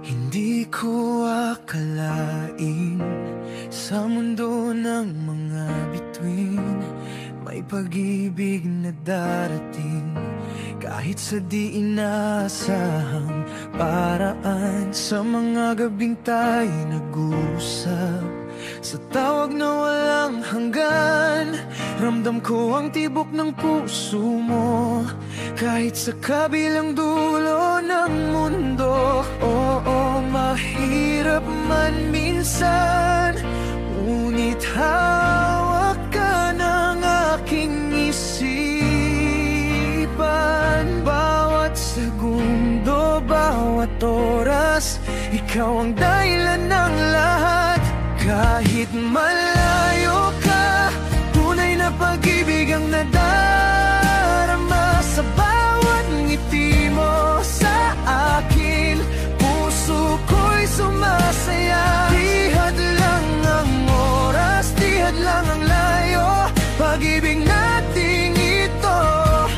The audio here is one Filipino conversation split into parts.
Hindi ko akalain sa mundo ng mga bituin may pag-ibig na darating kahit sa di inaasahang paraan. Sa mga gabing tayo nag-uusap sa tawag na walang hanggan, ramdam ko ang tibok ng puso mo kahit sa kabilang dulo ng mundo. Oo, mahirap man minsan, ngunit hawak ka ng aking isipan. Bawat segundo, bawat oras, ikaw ang dahilan ng lahat. Kahit malayo ka, tunay na pag-ibig ang nadarama sa bawat ngiti mo sa akin. Puso ko'y sumasaya. Di hadlang ang oras, di hadlang ang layo. Pag-ibig nating ito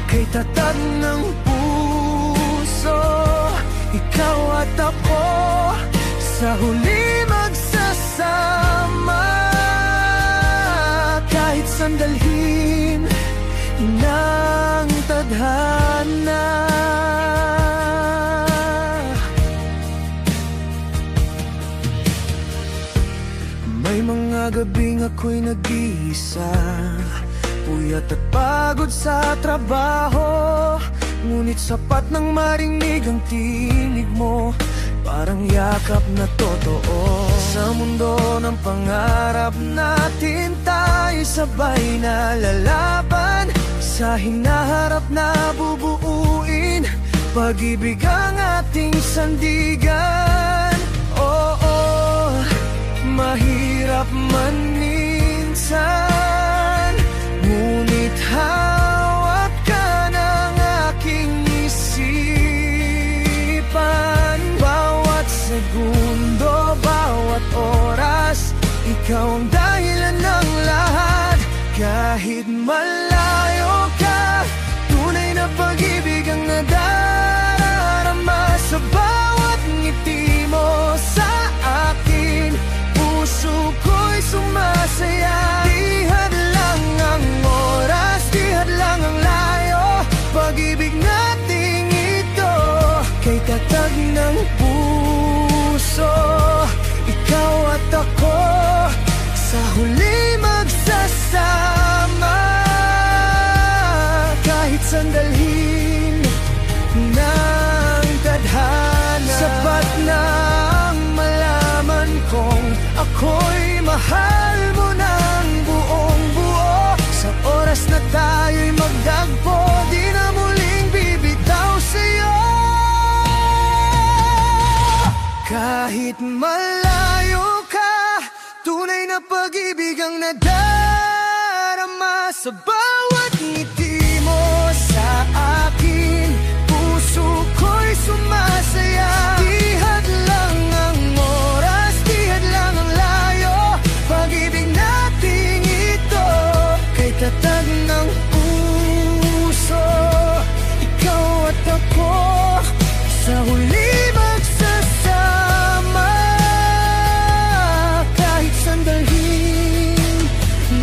kay tatag ng puso. Ikaw at ako sa huli magsasama. Kahit sandalhin ng tadhana. May mga gabing ako'y nag-iisa, puyat at pagod sa trabaho, ngunit sapat nang marinig ang tinig mo, parang yakap na totoo. Sa mundo ng pangarap natin, tayo sabay na lalaban. Sa hinaharap na bubuuin, pag-ibig ang ating sandigan. Oo, mahirap man minsan, ngunit hawak ka ng aking isipan. Bawat segundo, bawat oras, ikaw ang dahilan ng lahat. Kahit malayo ka, tunay na pag-ibig ang nadarama sa bawat ngiti mo sa akin. Puso ko'y sumasaya. Di hadlang ang oras, di hadlang ang layo. Pag-ibig nating ito kay tatag ng puso. Ikaw at ako sa huli magsasama. Kahit sandalhin ng tadhana. Sapat na ang malaman kong ako'y mahal mo ng buong buo. Sa oras na tayo'y magdagpo, di na muling bibitaw sa'yo. Kahit malayo ka, tunay na pag-ibig ang nadarama sa bawat ngiti mo sa akin. Puso ko'y sumasaya. Di hadlang ang oras, di hadlang ang layo. Pag-ibig nating ito kay tatag ng puso. Ikaw at ako sa huli magsasama. Kahit sandalhin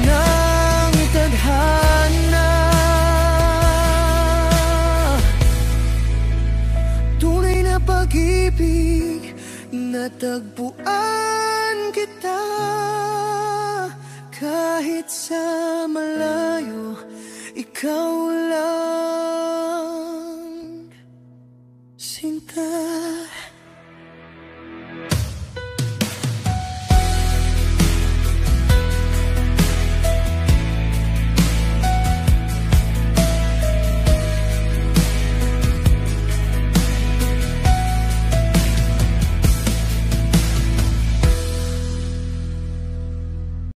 ng tadhana. Tunay na pag-ibig, natagpuan kita. Kahit sa malayo, ikaw